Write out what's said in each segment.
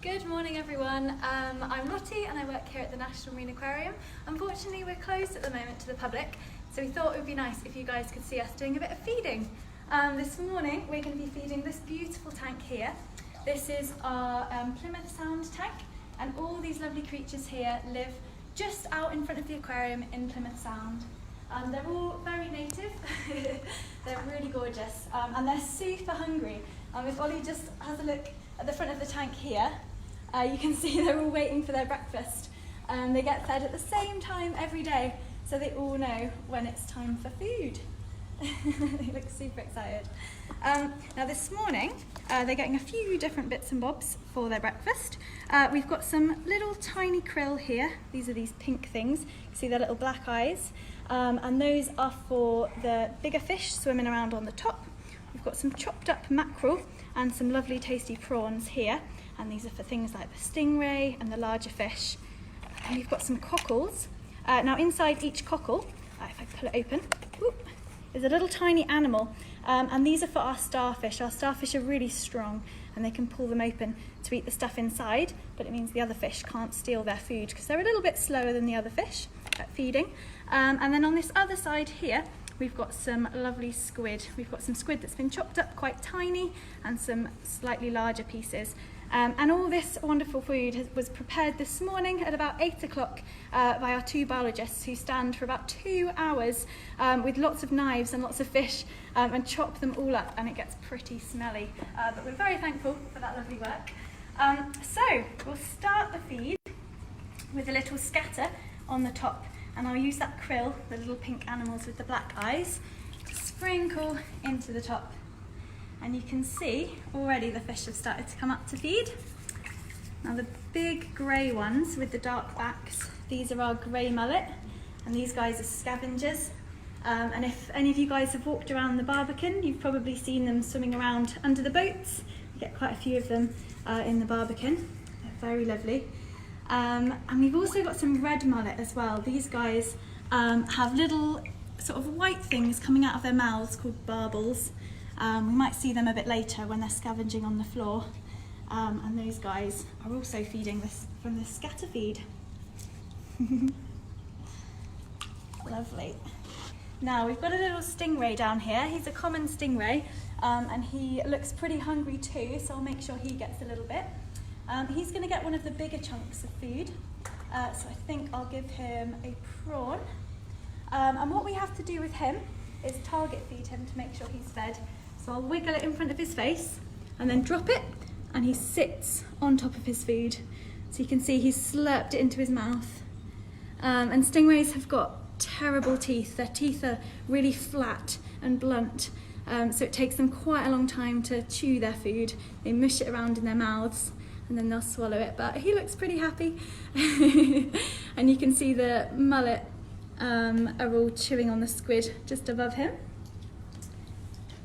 Good morning everyone, I'm Lottie and I work here at the National Marine Aquarium. Unfortunately we're closed at the moment to the public, so we thought it would be nice if you guys could see us doing a bit of feeding. This morning we're going to be feeding this beautiful tank here. This is our Plymouth Sound tank, and all these lovely creatures here live just out in front of the aquarium in Plymouth Sound. They're all very native, they're really gorgeous, and they're super hungry. If Ollie just has a look at the front of the tank here, you can see they're all waiting for their breakfast. They get fed at the same time every day, so they all know when it's time for food. They look super excited. Now this morning, they're getting a few different bits and bobs for their breakfast. We've got some little tiny krill here. These are these pink things. You can see their little black eyes. And those are for the bigger fish swimming around on the top. We've got some chopped up mackerel and some lovely tasty prawns here. And these are for things like the stingray and the larger fish. And we've got some cockles. Now inside each cockle, if I pull it open, whoop, is a little tiny animal. And these are for our starfish. Our starfish are really strong and they can pull them open to eat the stuff inside, but it means the other fish can't steal their food because they're a little bit slower than the other fish at feeding. And then on this other side here, we've got some lovely squid. We've got some squid that's been chopped up quite tiny and some slightly larger pieces. And all this wonderful food was prepared this morning at about 8 o'clock by our two biologists who stand for about 2 hours with lots of knives and lots of fish and chop them all up, and it gets pretty smelly. But we're very thankful for that lovely work. So we'll start the feed with a little scatter on the top, and I'll use that krill, the little pink animals with the black eyes, to sprinkle into the top. And you can see already the fish have started to come up to feed. Now the big grey ones with the dark backs, these are our grey mullet, and these guys are scavengers. And if any of you guys have walked around the Barbican, you've probably seen them swimming around under the boats. You get quite a few of them in the Barbican. They're very lovely. And we've also got some red mullet as well. These guys have little sort of white things coming out of their mouths called barbels. We might see them a bit later when they're scavenging on the floor. And those guys are also feeding this from the scatter feed. Lovely. Now we've got a little stingray down here. He's a common stingray and he looks pretty hungry too, so I'll make sure he gets a little bit. He's going to get one of the bigger chunks of food, so I think I'll give him a prawn. And what we have to do with him is target feed him to make sure he's fed. So I'll wiggle it in front of his face and then drop it, and he sits on top of his food. So you can see he's slurped it into his mouth. And stingrays have got terrible teeth. Their teeth are really flat and blunt, so it takes them quite a long time to chew their food. They mush it around in their mouths and then they'll swallow it, but he looks pretty happy. And you can see the mullet are all chewing on the squid just above him.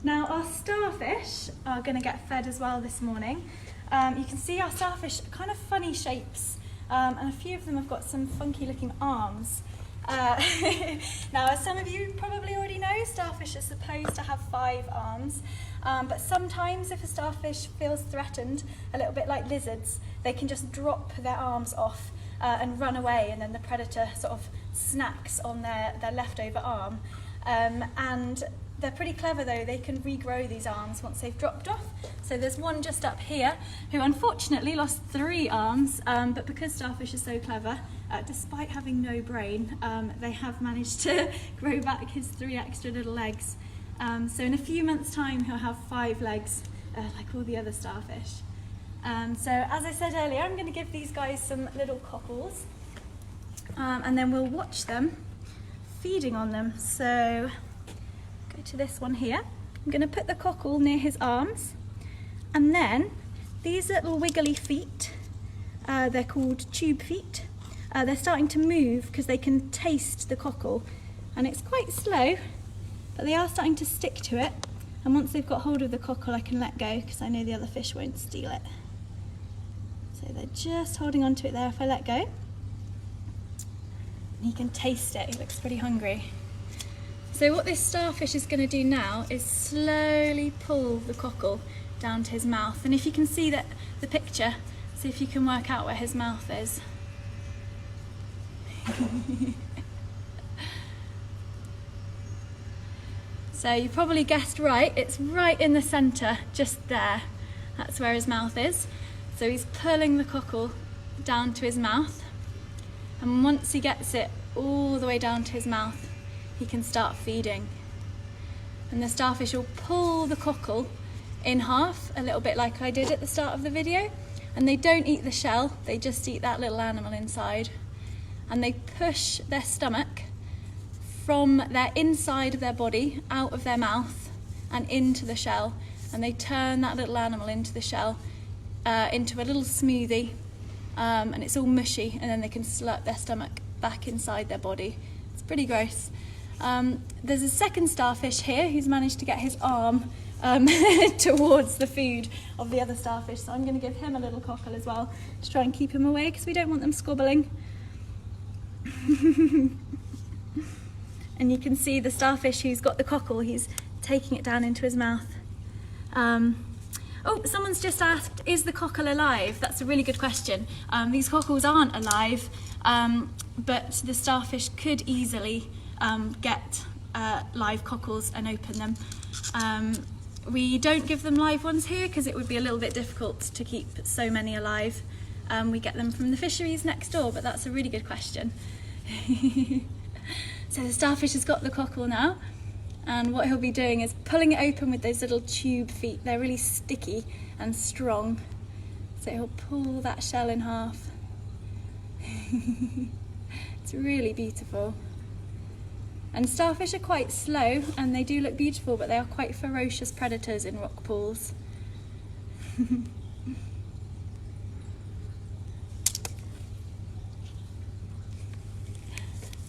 Now our starfish are going to get fed as well this morning. You can see our starfish are kind of funny shapes, and a few of them have got some funky looking arms. Now, as some of you probably already know, starfish are supposed to have 5 arms, but sometimes if a starfish feels threatened, a little bit like lizards, they can just drop their arms off and run away, and then the predator sort of snacks on their leftover arm. And they're pretty clever though, they can regrow these arms once they've dropped off. So there's one just up here who unfortunately lost 3 arms, but because starfish are so clever, despite having no brain, they have managed to grow back his 3 extra little legs. So in a few months' time he'll have 5 legs, like all the other starfish. So as I said earlier, I'm going to give these guys some little cockles, and then we'll watch them feeding on them. So go to this one here. I'm going to put the cockle near his arms, and then these little wiggly feet, they're called tube feet. They're starting to move because they can taste the cockle, and it's quite slow, but they are starting to stick to it. And once they've got hold of the cockle, I can let go because I know the other fish won't steal it. So they're just holding on to it there if I let go. And he can taste it, he looks pretty hungry. So what this starfish is going to do now is slowly pull the cockle down to his mouth. And if you can see that the picture, See if you can work out where his mouth is. So you probably guessed right, it's right in the centre, just there. That's where his mouth is. So he's pulling the cockle down to his mouth, and once he gets it all the way down to his mouth, he can start feeding. And the starfish will pull the cockle in half, a little bit like I did at the start of the video, and they don't eat the shell, they just eat that little animal inside. And they push their stomach from their inside of their body, out of their mouth and into the shell, and they turn that little animal into the shell, into a little smoothie, and it's all mushy, and then they can slurp their stomach back inside their body. It's pretty gross. There's a second starfish here who's managed to get his arm towards the food of the other starfish, so I'm going to give him a little cockle as well to try and keep him away, because we don't want them squabbling. And you can see the starfish who's got the cockle, he's taking it down into his mouth. Oh, someone's just asked, is the cockle alive? That's a really good question. These cockles aren't alive, but the starfish could easily get live cockles and open them. We don't give them live ones here because it would be a little bit difficult to keep so many alive. We get them from the fisheries next door, but that's a really good question. So the starfish has got the cockle now, and what he'll be doing is pulling it open with those little tube feet. They're really sticky and strong. So he'll pull that shell in half. It's really beautiful. And starfish are quite slow, and they do look beautiful, but they are quite ferocious predators in rock pools.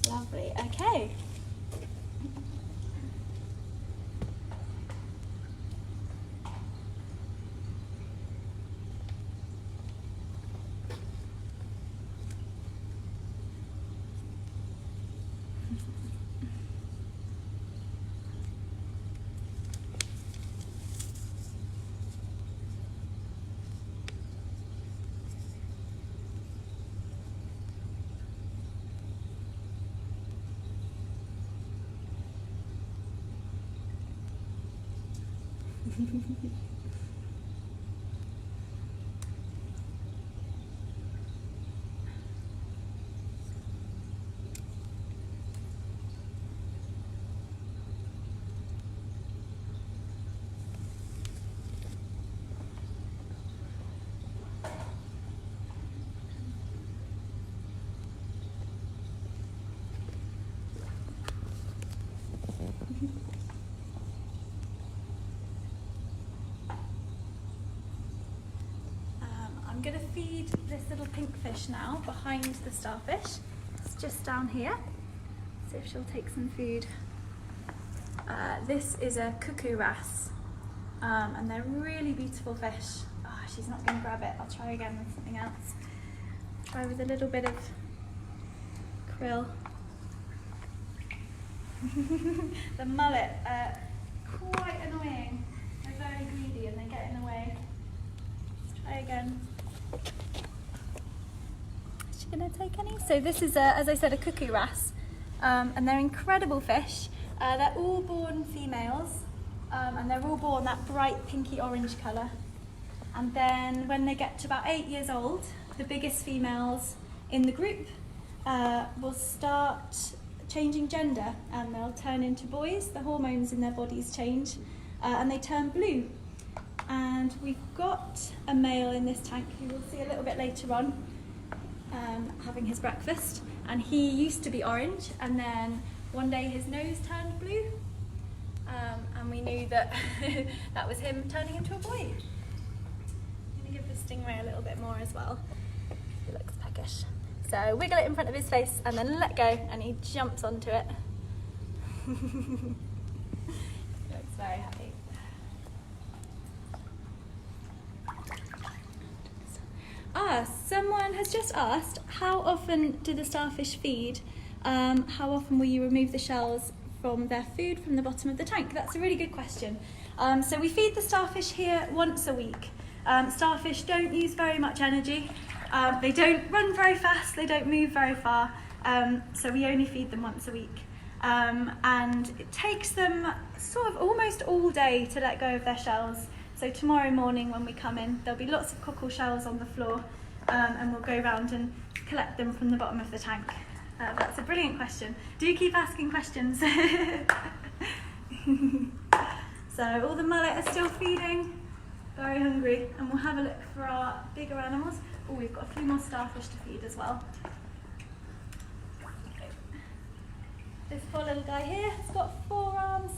Lovely, okay. I'm going to feed this little pink fish now behind the starfish. It's just down here. See if she'll take some food. This is a Cuckoo Wrasse, and they're really beautiful fish. Oh, she's not going to grab it. I'll try again with something else. Try with a little bit of krill. The mullet, quite annoying. They're very greedy and they get in the way. Let's try again. Is she going to take any? So this is, as I said, a Cuckoo Wrasse, and they're incredible fish. They're all born females, and they're all born that bright pinky orange colour. And then when they get to about 8 years old, the biggest females in the group will start changing gender, and they'll turn into boys. The hormones in their bodies change, and they turn blue. And we've got a male in this tank who we'll see a little bit later on, having his breakfast. And he used to be orange, and then one day his nose turned blue, and we knew that that was him turning into a boy. I'm going to give the stingray a little bit more as well. He looks peckish. So wiggle it in front of his face and then let go, and he jumps onto it. He looks very happy. Someone has just asked, how often do the starfish feed? How often will you remove the shells from their food from the bottom of the tank? That's a really good question. So we feed the starfish here once a week. Starfish don't use very much energy. They don't run very fast, they don't move very far, so we only feed them once a week. And it takes them sort of almost all day to let go of their shells. So tomorrow morning when we come in, there'll be lots of cockle shells on the floor, and we'll go around and collect them from the bottom of the tank. That's a brilliant question. Do keep asking questions. So all the mullet are still feeding, very hungry, and we'll have a look for our bigger animals. Oh, we've got a few more starfish to feed as well. This poor little guy here has got 4 arms.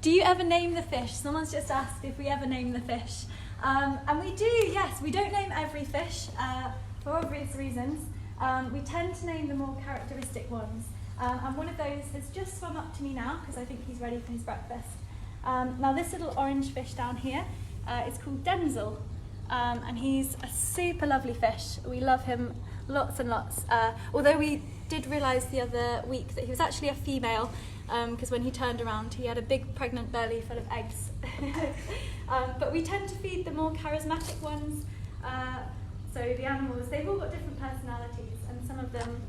Do you ever name the fish? Someone's just asked if we ever name the fish. And we do, yes. We don't name every fish for obvious reasons. We tend to name the more characteristic ones. And one of those has just swum up to me now because I think he's ready for his breakfast. Now this little orange fish down here is called Denzil. And he's a super lovely fish. We love him lots and lots. Although we did realise the other week that he was actually a female, because when he turned around he had a big pregnant belly full of eggs. But we tend to feed the more charismatic ones. So the animals, they've all got different personalities, and some of them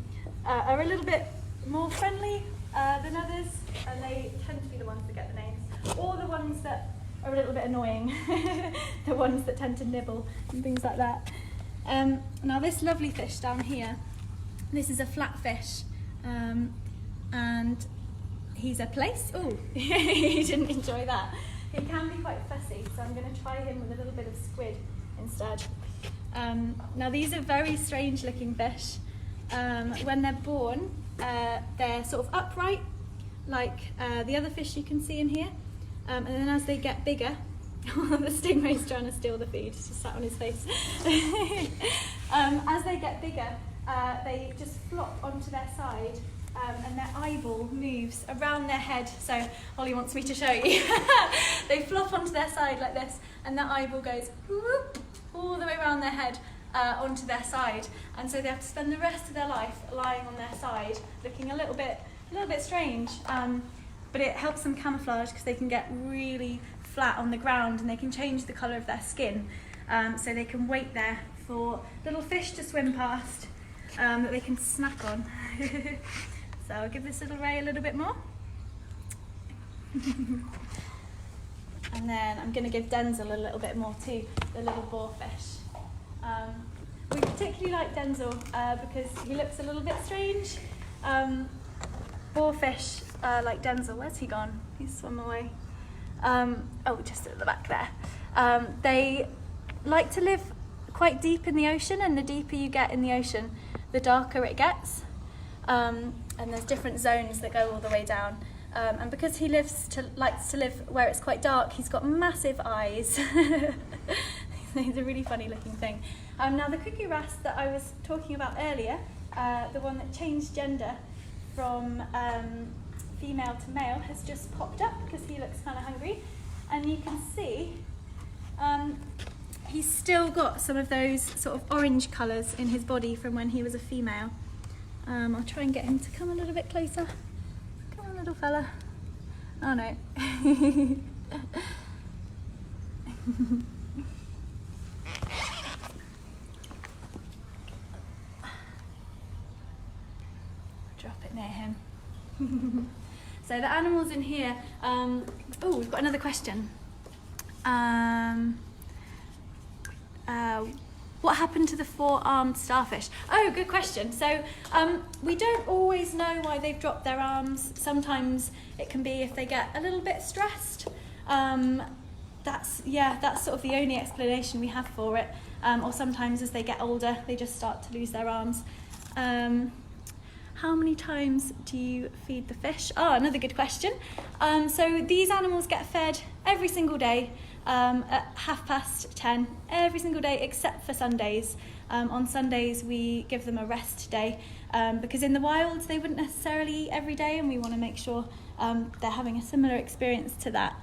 are a little bit more friendly than others, and they tend to be the ones that get the names, or the ones that are a little bit annoying, the ones that tend to nibble and things like that. Now this lovely fish down here, this is a flatfish, and he's a plaice. Oh, he didn't enjoy that. He can be quite fussy, so I'm going to try him with a little bit of squid instead. Now these are very strange looking fish. When they're born, they're sort of upright, like the other fish you can see in here. And then as they get bigger, the stingray's trying to steal the feed, just sat on his face. As they get bigger, they just flop onto their side, and their eyeball moves around their head. So Ollie wants me to show you. They flop onto their side like this, and their eyeball goes whoop, all the way around their head onto their side. And so they have to spend the rest of their life lying on their side, looking a little bit strange. But it helps them camouflage because they can get really flat on the ground and they can change the colour of their skin. So they can wait there for little fish to swim past that they can snack on. So I'll give this little ray a little bit more. And then I'm going to give Denzil a little bit more too, the little boarfish. We particularly like Denzil because he looks a little bit strange. Boarfish like Denzil, where's he gone? He's swum away. Oh, just at the back there. They like to live quite deep in the ocean, and the deeper you get in the ocean, the darker it gets. And there's different zones that go all the way down. And because he likes to live where it's quite dark, he's got massive eyes. He's a really funny looking thing. Now the Cuckoo Wrasse that I was talking about earlier, the one that changed gender from female to male, has just popped up because he looks kind of hungry. And you can see he's still got some of those sort of orange colours in his body from when he was a female. I'll try and get him to come a little bit closer. Come on, little fella. Oh no. Drop it near him. So the animals in here, oh, we've got another question. What happened to the 4-armed starfish? Oh, good question. So we don't always know why they've dropped their arms. Sometimes it can be if they get a little bit stressed. That's sort of the only explanation we have for it. Or sometimes as they get older, they just start to lose their arms. How many times do you feed the fish? Oh, another good question. So these animals get fed every single day at 10:30 every single day except for Sundays. On Sundays we give them a rest day because in the wild they wouldn't necessarily eat every day, and we want to make sure they're having a similar experience to that.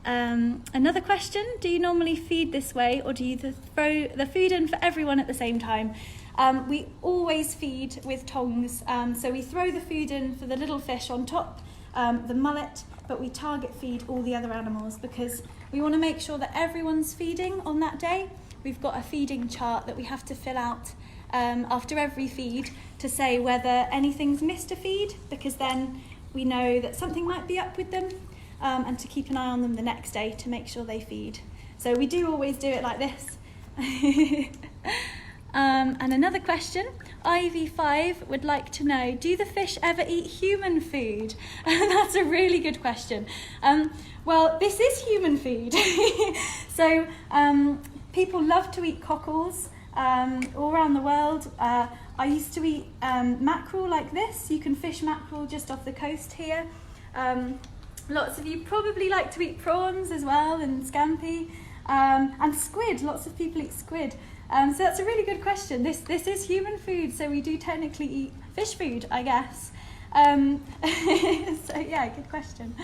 Another question, do you normally feed this way, or do you throw the food in for everyone at the same time? We always feed with tongs, so we throw the food in for the little fish on top, the mullet, but we target feed all the other animals because we want to make sure that everyone's feeding on that day. We've got a feeding chart that we have to fill out after every feed to say whether anything's missed a feed, because then we know that something might be up with them, and to keep an eye on them the next day to make sure they feed. So we do always do it like this. And another question, IV5 would like to know, do the fish ever eat human food? That's a really good question. Well, this is human food. So people love to eat cockles all around the world. I used to eat mackerel like this. You can fish mackerel just off the coast here. Lots of you probably like to eat prawns as well, and scampi, and squid. Lots of people eat squid. So that's a really good question. This is human food, so we do technically eat fish food, I guess. So yeah, good question.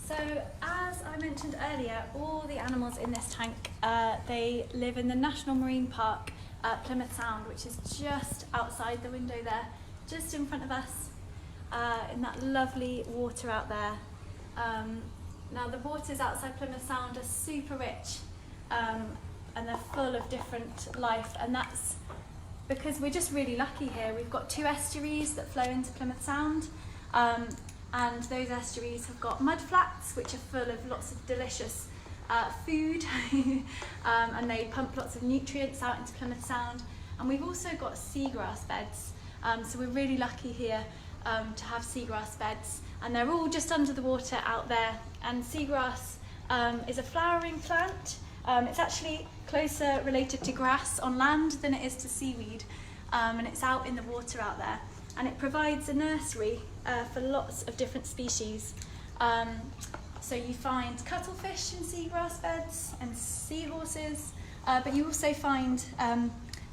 So as I mentioned earlier, all the animals in this tank, they live in the National Marine Park at Plymouth Sound, which is just outside the window there, just in front of us, in that lovely water out there. Now the waters outside Plymouth Sound are super rich, and they're full of different life, and that's because we're just really lucky here. We've got 2 estuaries that flow into Plymouth Sound, and those estuaries have got mud flats which are full of lots of delicious food, and they pump lots of nutrients out into Plymouth Sound. And we've also got seagrass beds, so we're really lucky here to have seagrass beds, and they're all just under the water out there. And seagrass is a flowering plant. It's actually closer related to grass on land than it is to seaweed, and it's out in the water out there, and it provides a nursery for lots of different species. So you find cuttlefish in seagrass beds and seahorses, but you also find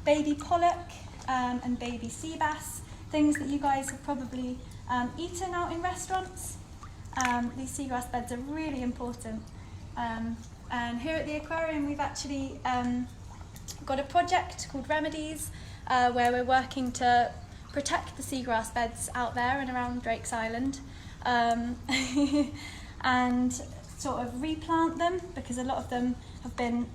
baby pollock and baby sea bass, things that you guys have probably eaten out in restaurants. These seagrass beds are really important. And here at the aquarium we've actually got a project called Remedies, where we're working to protect the seagrass beds out there and around Drake's Island, and sort of replant them, because a lot of them have been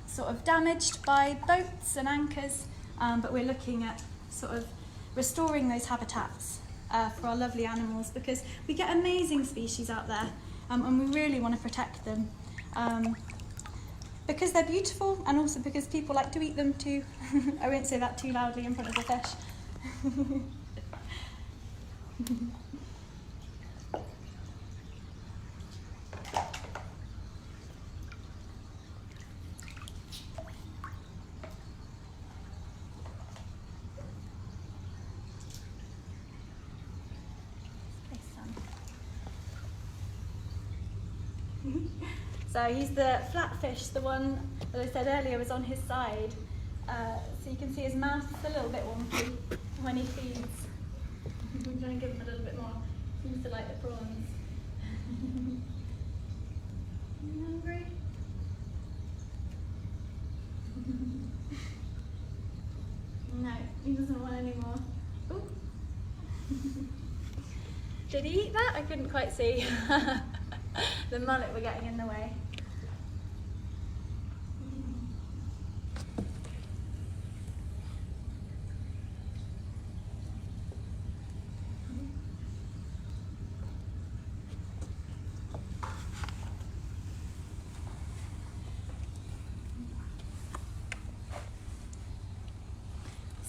sort of damaged by boats and anchors, but we're looking at sort of restoring those habitats for our lovely animals, because we get amazing species out there, and we really want to protect them, because they're beautiful, and also because people like to eat them too. I won't say that too loudly in front of the fish. So he's the flatfish, the one that I said earlier was on his side. So you can see his mouth is a little bit wonky when he feeds. I'm trying to give him a little bit more. Seems to like the prawns. Are you hungry? No, he doesn't want any more. Ooh. Did he eat that? I couldn't quite see. The mullet were getting in the way.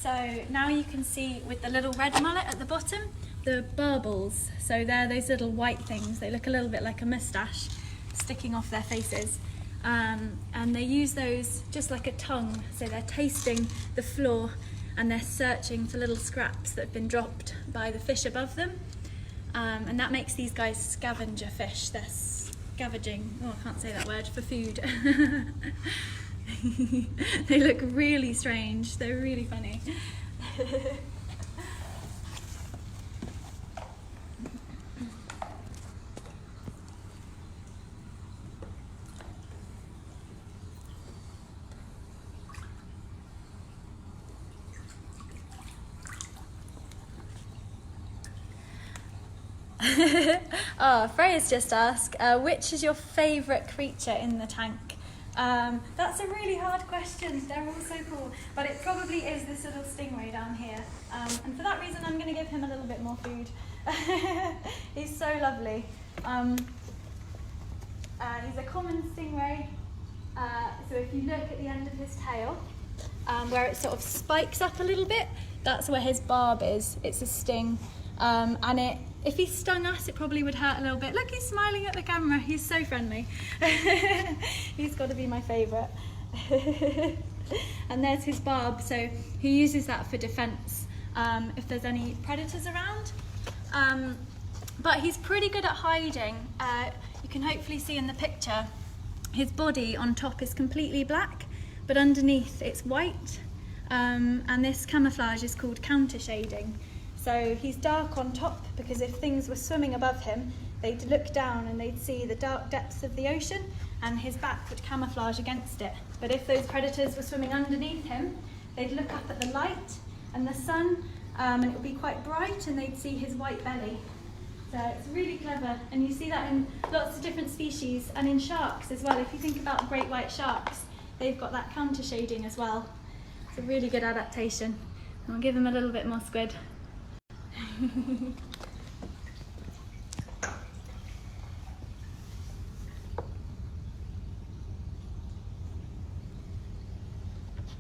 So now you can see with the little red mullet at the bottom, the barbels. So they're those little white things. They look a little bit like a moustache sticking off their faces. And they use those just like a tongue. So they're tasting the floor and they're searching for little scraps that have been dropped by the fish above them. And that makes these guys scavenger fish. They're scavenging, oh I can't say that word, for food. They look really strange. They're really funny. Oh, Freya's just asked, which is your favourite creature in the tank? That's a really hard question. They're all so cool, but it probably is this little stingray down here. And for that reason, I'm going to give him a little bit more food. He's so lovely. He's a common stingray. So if you look at the end of his tail, where it sort of spikes up a little bit, that's where his barb is. It's a sting. And if he stung us, it probably would hurt a little bit. Look, he's smiling at the camera. He's so friendly. He's got to be my favourite. And there's his barb. So he uses that for defence if there's any predators around. But he's pretty good at hiding. You can hopefully see in the picture, his body on top is completely black, but underneath it's white. And this camouflage is called counter shading. So he's dark on top because if things were swimming above him, they'd look down and they'd see the dark depths of the ocean and his back would camouflage against it. But if those predators were swimming underneath him, they'd look up at the light and the sun, and it would be quite bright and they'd see his white belly. So it's really clever, and you see that in lots of different species and in sharks as well. If you think about great white sharks, they've got that counter shading as well. It's a really good adaptation. And I'll give him a little bit more squid.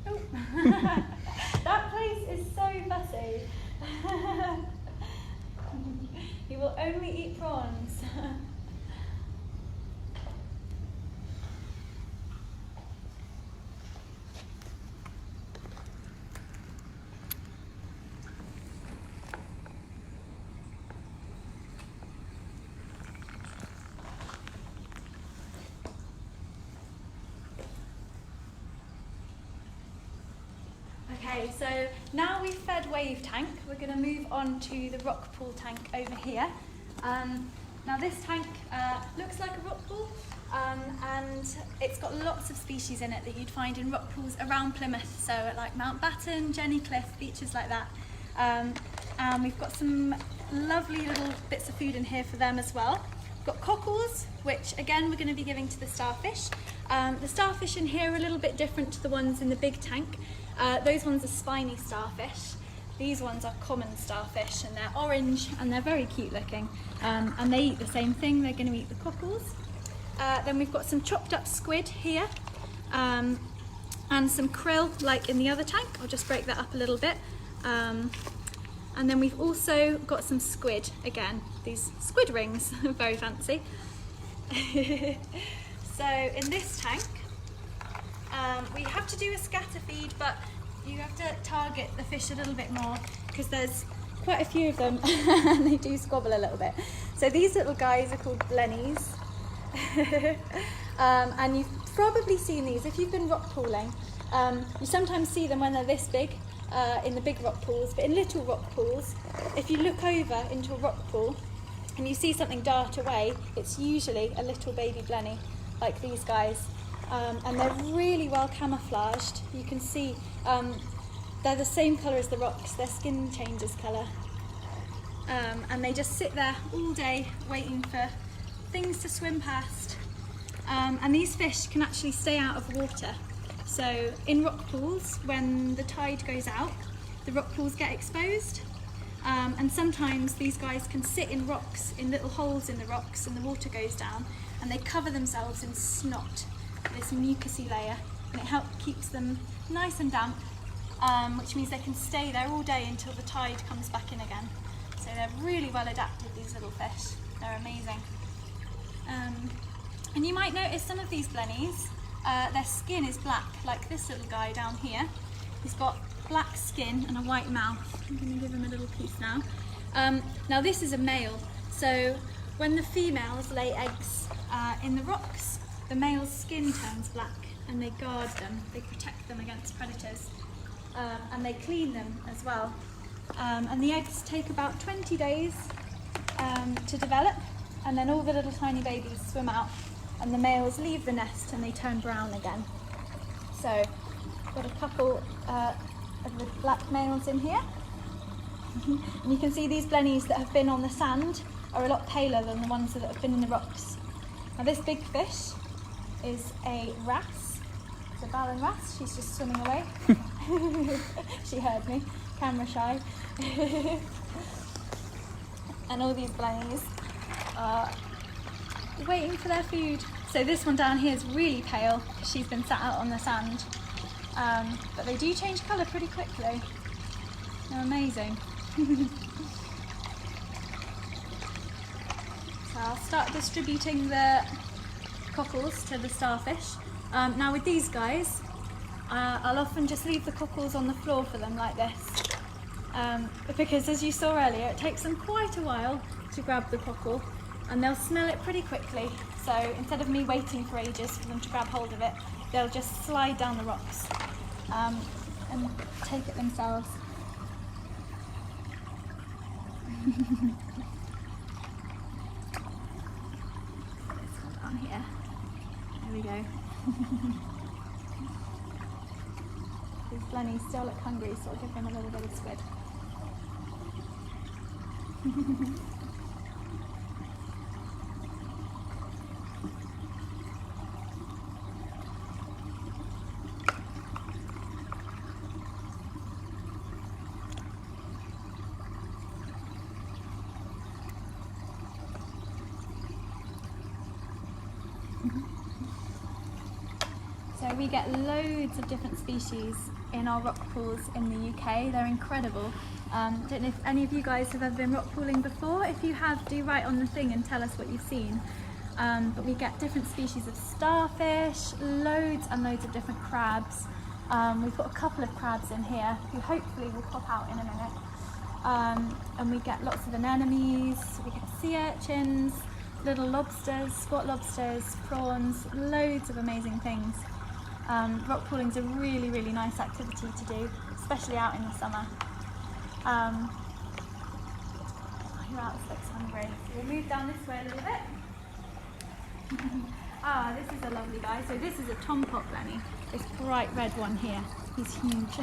Oh. That place is so fussy. He will only eat prawns. Okay, so now we've fed Wave Tank, we're going to move on to the Rockpool Tank over here. Now this tank looks like a rock pool, and it's got lots of species in it that you'd find in rock pools around Plymouth, so at like Mountbatten, Jenny Cliff, beaches like that. And we've got some lovely little bits of food in here for them as well. We've got cockles, which again we're going to be giving to the starfish. The starfish in here are a little bit different to the ones in the big tank. Those ones are spiny starfish. These ones are common starfish, and they're orange and they're very cute looking. And they eat the same thing, they're going to eat the cockles. Then we've got some chopped up squid here, and some krill like in the other tank. I'll just break that up a little bit. And then we've also got some squid, again, these squid rings, very fancy. So in this tank, we have to do a scatter feed, but you have to target the fish a little bit more because there's quite a few of them and they do squabble a little bit. So these little guys are called Blennies. And you've probably seen these if you've been rock pooling. You sometimes see them when they're this big in the big rock pools, but in little rock pools, if you look over into a rock pool and you see something dart away, it's usually a little baby Blenny, like these guys. And they're really well camouflaged. You can see they're the same colour as the rocks, their skin changes colour. And they just sit there all day waiting for things to swim past. And these fish can actually stay out of water. So in rock pools, when the tide goes out, the rock pools get exposed. And sometimes these guys can sit in rocks, in little holes in the rocks, and the water goes down, and they cover themselves in snot, this mucousy layer, and it keeps them nice and damp, which means they can stay there all day until the tide comes back in again. So they're really well adapted, these little fish. They're amazing. And you might notice some of these Blennies, their skin is black, like this little guy down here. He's got black skin and a white mouth. I'm going to give him a little piece now. Now this is a male, so when the females lay eggs in the rocks, the male's skin turns black and they guard them, they protect them against predators, and they clean them as well. And the eggs take about 20 days to develop, and then all the little tiny babies swim out and the males leave the nest and they turn brown again. So I've got a couple of the black males in here. And you can see these Blennies that have been on the sand are a lot paler than the ones that have been in the rocks. Now this big fish is a wrasse. It's a Ballan wrasse. She's just swimming away. She heard me, camera shy. And all these Blennies are waiting for their food. So this one down here is really pale because she's been sat out on the sand. But they do change colour pretty quickly. They're amazing. So I'll start distributing the cockles to the starfish. Now with these guys, I'll often just leave the cockles on the floor for them like this. Because as you saw earlier, it takes them quite a while to grab the cockle and they'll smell it pretty quickly. So instead of me waiting for ages for them to grab hold of it, they'll just slide down the rocks and take it themselves. This one down here. There we go. These Blennies still look hungry, so I'll give them a little bit of squid. So we get loads of different species in our rock pools in the UK. They're incredible. Don't know if any of you guys have ever been rock pooling before. If you have, do write on the thing and tell us what you've seen. But we get different species of starfish, loads and loads of different crabs. We've got a couple of crabs in here who hopefully will pop out in a minute. And we get lots of anemones, we get sea urchins, little lobsters, spot lobsters, prawns, loads of amazing things. Rock pooling's a really, really nice activity to do, especially out in the summer. Who else looks hungry? So we'll move down this way a little bit. This is a lovely guy. So this is a tom-pot blenny, this bright red one here. He's huge.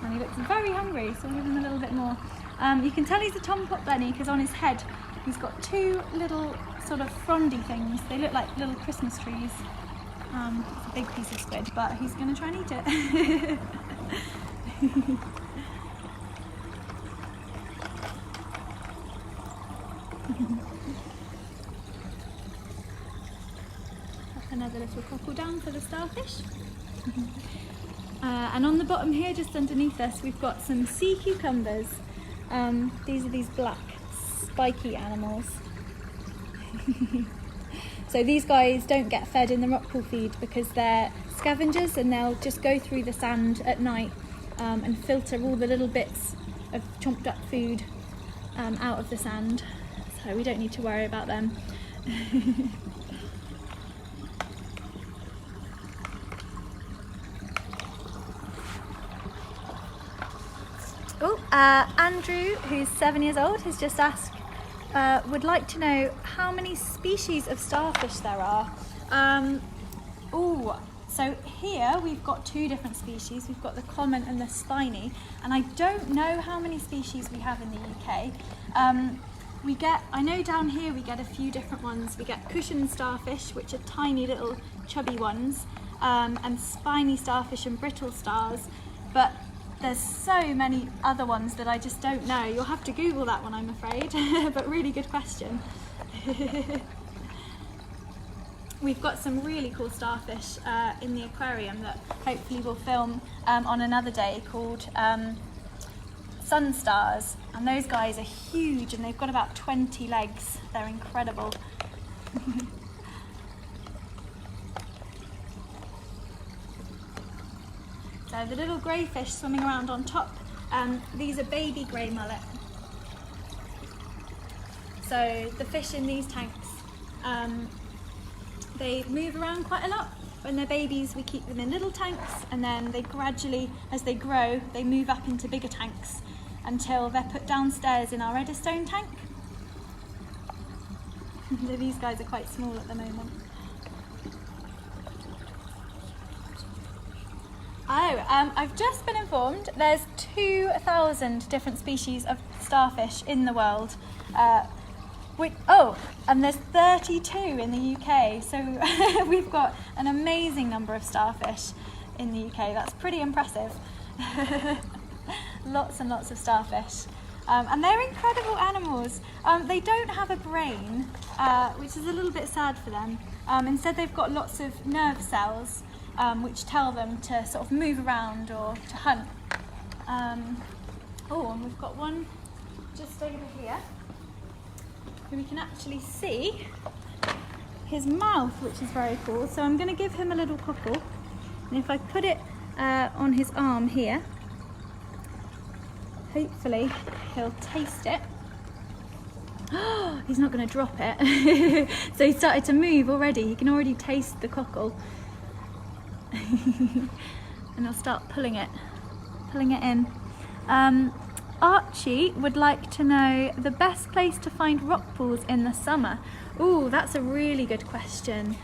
And he looks very hungry, so I'll give him a little bit more. You can tell he's a tom-pot blenny because on his head he's got two little sort of frondy things. They look like little Christmas trees. It's a big piece of squid, but he's going to try and eat it. Another little cockle down for the starfish. And on the bottom here, just underneath us, we've got some sea cucumbers. These are these black spiky animals. So these guys don't get fed in the rockpool feed because they're scavengers, and they'll just go through the sand at night and filter all the little bits of chomped up food out of the sand. So we don't need to worry about them. Andrew, who's 7 years old, has just asked, would like to know how many species of starfish there are. So here we've got two different species. We've got the common and the spiny, and I don't know how many species we have in the UK. I know down here we get a few different ones. We get cushion starfish, which are tiny little chubby ones, and spiny starfish and brittle stars, but there's so many other ones that I just don't know. You'll have to Google that one, I'm afraid, but really good question. We've got some really cool starfish in the aquarium that hopefully we'll film on another day, called sun stars, and those guys are huge and they've got about 20 legs. They're incredible. So the little grey fish swimming around on top, these are baby grey mullet. So the fish in these tanks, they move around quite a lot. When they're babies, we keep them in little tanks, and then they gradually, as they grow, they move up into bigger tanks until they're put downstairs in our Eddystone tank. So these guys are quite small at the moment. I've just been informed there's 2,000 different species of starfish in the world. And there's 32 in the UK, so we've got an amazing number of starfish in the UK. That's pretty impressive. Lots and lots of starfish. And they're incredible animals. They don't have a brain, which is a little bit sad for them. Instead, they've got lots of nerve cells, which tell them to sort of move around or to hunt. And we've got one just over here. We can actually see his mouth, which is very cool. So I'm going to give him a little cockle, and if I put it on his arm here, hopefully he'll taste it. He's not going to drop it. So he started to move already. He can already taste the cockle. And I'll start pulling it in. Archie would like to know the best place to find rock pools in the summer. Ooh, that's a really good question.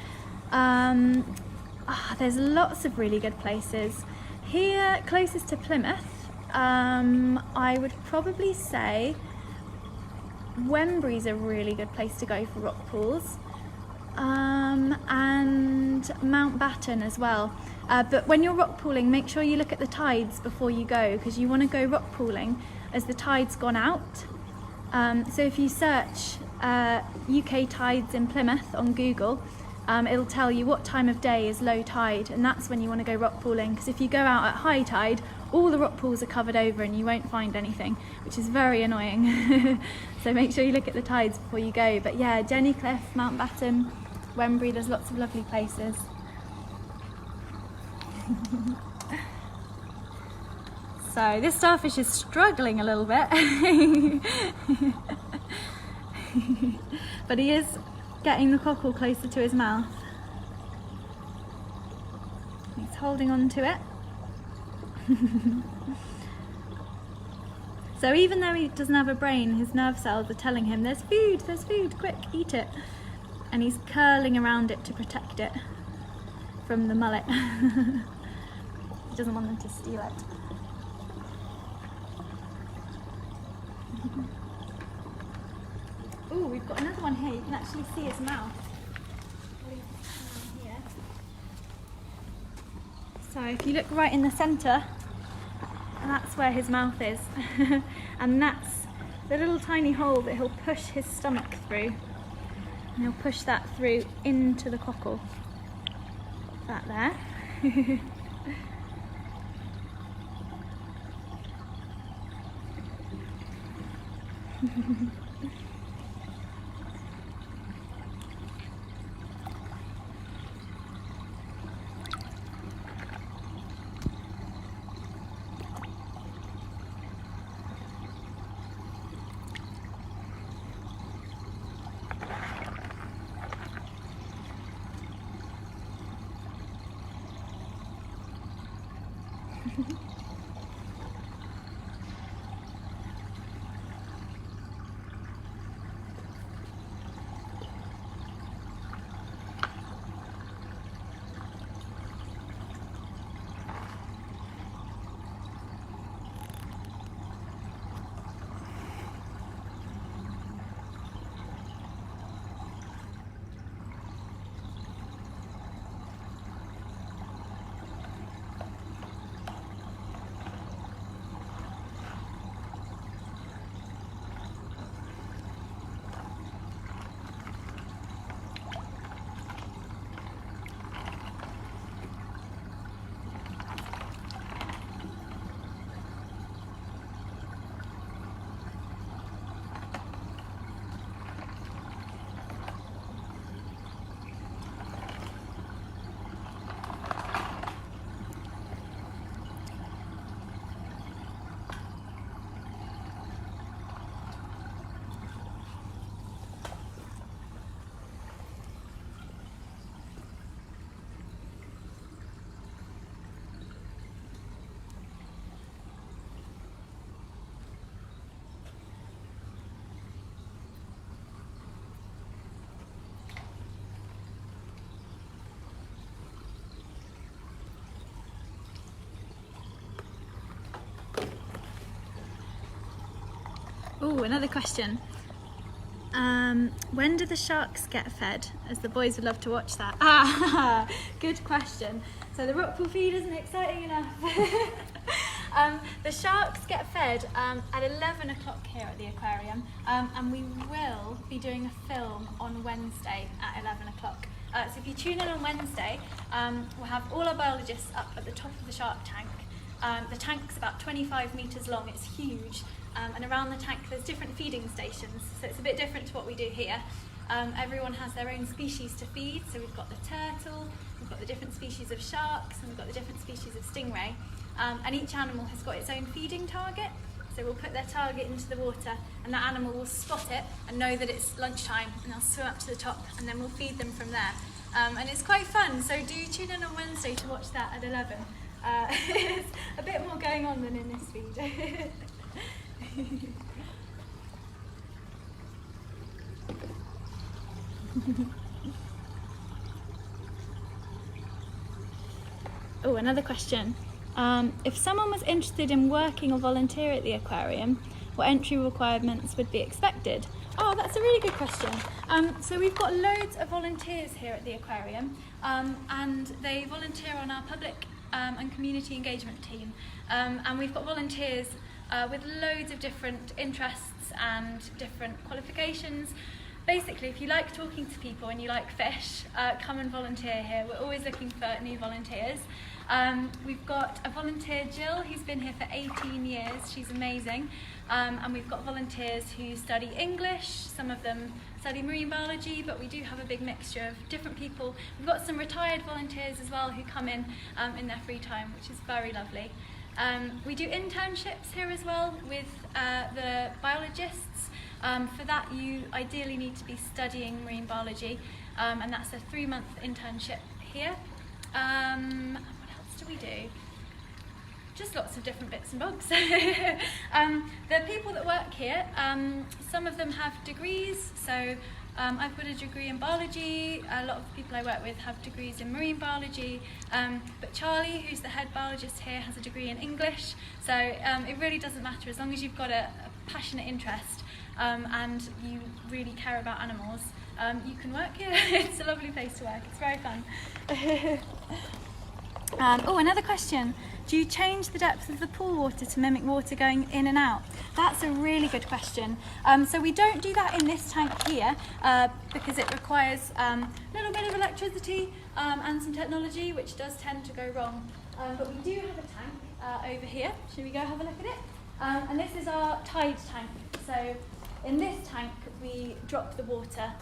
There's lots of really good places. Here, closest to Plymouth, I would probably say Wembury's a really good place to go for rock pools. And Mountbatten as well. But when you're rock pooling, make sure you look at the tides before you go, because you want to go rock pooling as the tide's gone out. So if you search UK tides in Plymouth on Google, it'll tell you what time of day is low tide, and that's when you want to go rock pooling, because if you go out at high tide, all the rock pools are covered over and you won't find anything, which is very annoying. So make sure you look at the tides before you go. But yeah, Jenny Cliff, Mountbatten, Wembury, there's lots of lovely places. So this starfish is struggling a little bit. But he is getting the cockle closer to his mouth. He's holding on to it. So even though he doesn't have a brain, his nerve cells are telling him there's food, quick, eat it. And he's curling around it to protect it from the mullet. He doesn't want them to steal it. Oh, we've got another one here. You can actually see his mouth. Here. So if you look right in the centre, that's where his mouth is. And that's the little tiny hole that he'll push his stomach through. And he'll push that through into the cockle. That there. Oh, another question. When do the sharks get fed? As the boys would love to watch that. Ah, good question. So the Rockpool feed isn't exciting enough. The sharks get fed at 11 o'clock here at the aquarium, and we will be doing a film on Wednesday at 11 o'clock. So if you tune in on Wednesday, we'll have all our biologists up at the top of the shark tank. The tank's about 25 metres long, it's huge. And around the tank there's different feeding stations, so it's a bit different to what we do here. Everyone has their own species to feed, so we've got the turtle, we've got the different species of sharks, and we've got the different species of stingray. And each animal has got its own feeding target, so we'll put their target into the water and that animal will spot it and know that it's lunchtime, and they'll swim up to the top and then we'll feed them from there. And it's quite fun, so do tune in on Wednesday to watch that at 11. There's a bit more going on than in this feed. Oh, another question. If someone was interested in working or volunteer at the aquarium, what entry requirements would be expected? Oh, that's a really good question. So we've got loads of volunteers here at the aquarium, and they volunteer on our public and community engagement team. And we've got volunteers with loads of different interests and different qualifications. basically, if you like talking to people and you like fish, come and volunteer here. We're always looking for new volunteers. We've got a volunteer, Jill, who's been here for 18 years. She's amazing. And we've got volunteers who study English. Some of them study marine biology, but we do have a big mixture of different people. We've got some retired volunteers as well who come in their free time, which is very lovely. We do internships here as well with the biologists. For that, you ideally need to be studying marine biology, and that's a 3-month internship here. What else do we do? Just lots of different bits and bobs. The people that work here, some of them have degrees, so I've got a degree in biology. A lot of the people I work with have degrees in marine biology, but Charlie, who's the head biologist here, has a degree in English, so it really doesn't matter as long as you've got a passionate interest and you really care about animals. You can work here. It's a lovely place to work. It's very fun. Oh, another question. Do you change the depth of the pool water to mimic water going in and out? That's a really good question. So we don't do that in this tank here because it requires a little bit of electricity and some technology, which does tend to go wrong. But we do have a tank over here. Should we go have a look at it? And this is our tide tank. So in this tank we drop the water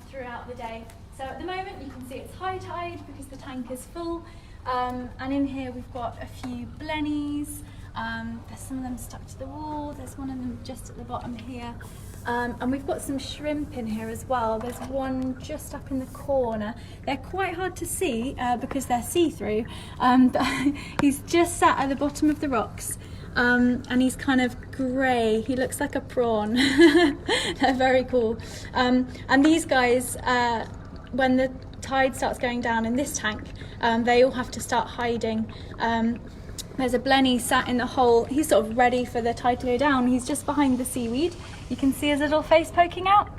throughout the day. So at the moment you can see it's high tide because the tank is full. And in here we've got a few Blennies. There's some of them stuck to the wall. There's one of them just at the bottom here. And we've got some shrimp in here as well. There's one just up in the corner. They're quite hard to see because they're see-through. But he's just sat at the bottom of the rocks. And he's kind of grey. He looks like a prawn. They're very cool. And these guys, when the tide starts going down in this tank, they all have to start hiding. There's a Blenny sat in the hole. He's sort of ready for the tide to go down. He's just behind the seaweed. You can see his little face poking out.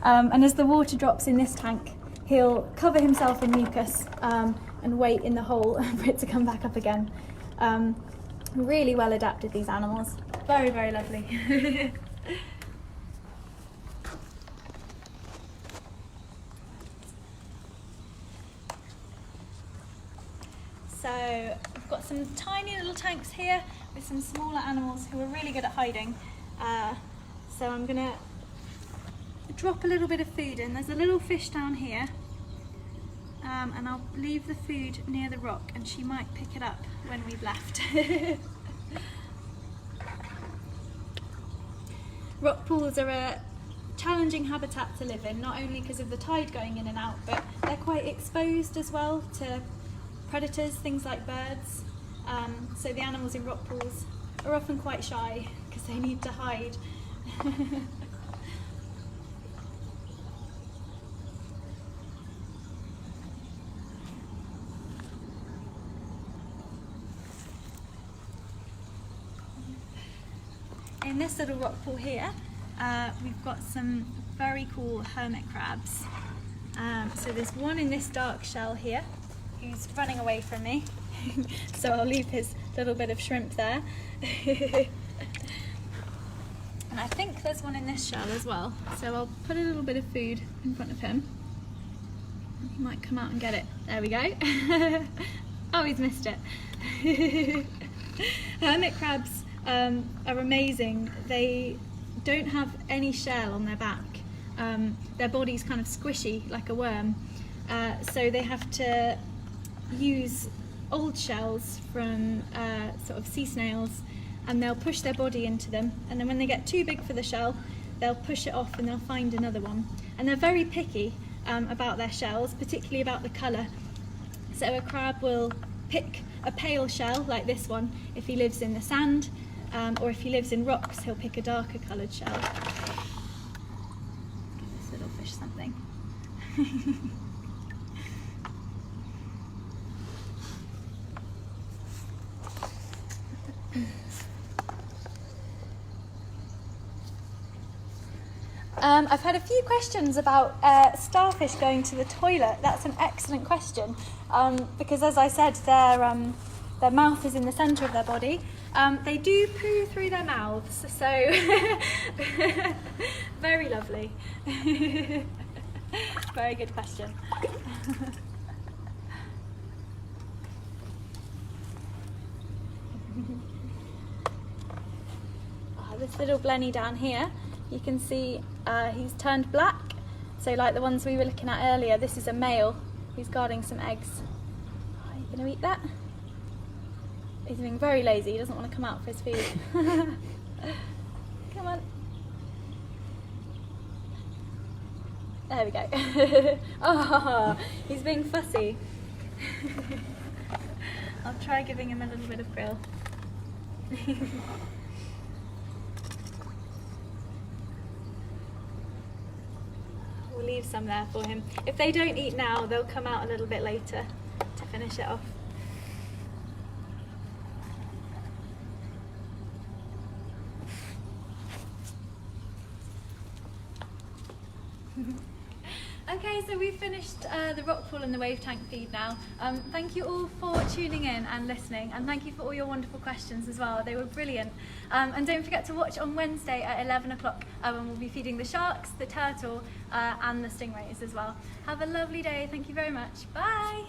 And as the water drops in this tank, he'll cover himself in mucus and wait in the hole for it to come back up again. Really well adapted, these animals. Very, very lovely. So we've got some tiny little tanks here with some smaller animals who are really good at hiding. So I'm going to drop a little bit of food in. There's a little fish down here, and I'll leave the food near the rock and she might pick it up when we've left. Rock pools are a challenging habitat to live in, not only because of the tide going in and out, but they're quite exposed as well to predators, things like birds. So the animals in rock pools are often quite shy because they need to hide. In this little rock pool here, we've got some very cool hermit crabs. So there's one in this dark shell here who's running away from me. So I'll leave his little bit of shrimp there. And I think there's one in this shell as well. So I'll put a little bit of food in front of him. He might come out and get it. There we go. Oh, he's missed it. Hermit crabs are amazing. They don't have any shell on their back. Their body's kind of squishy like a worm. So they have to use old shells from sort of sea snails, and they'll push their body into them, and then when they get too big for the shell, they'll push it off and they'll find another one. And they're very picky about their shells, particularly about the colour. So a crab will pick a pale shell like this one if he lives in the sand, or if he lives in rocks, he'll pick a darker coloured shell. Give this little fish something. I've had a few questions about starfish going to the toilet. That's an excellent question, because as I said, their mouth is in the centre of their body, They do poo through their mouths, so very lovely. Very good question. This little Blenny down here, you can see he's turned black. So like the ones we were looking at earlier, this is a male who's guarding some eggs. Are you going to eat that? He's being very lazy, he doesn't want to come out for his food. Come on. There we go. Oh, he's being fussy. I'll try giving him a little bit of grill. We'll leave some there for him. If they don't eat now, they'll come out a little bit later to finish it off. Okay, so we've finished the Rockpool and the Wave Tank feed now. Thank you all for tuning in and listening, and thank you for all your wonderful questions as well. They were brilliant. And don't forget to watch on Wednesday at 11 o'clock when we'll be feeding the sharks, the turtle and the stingrays as well. Have a lovely day. Thank you very much. Bye.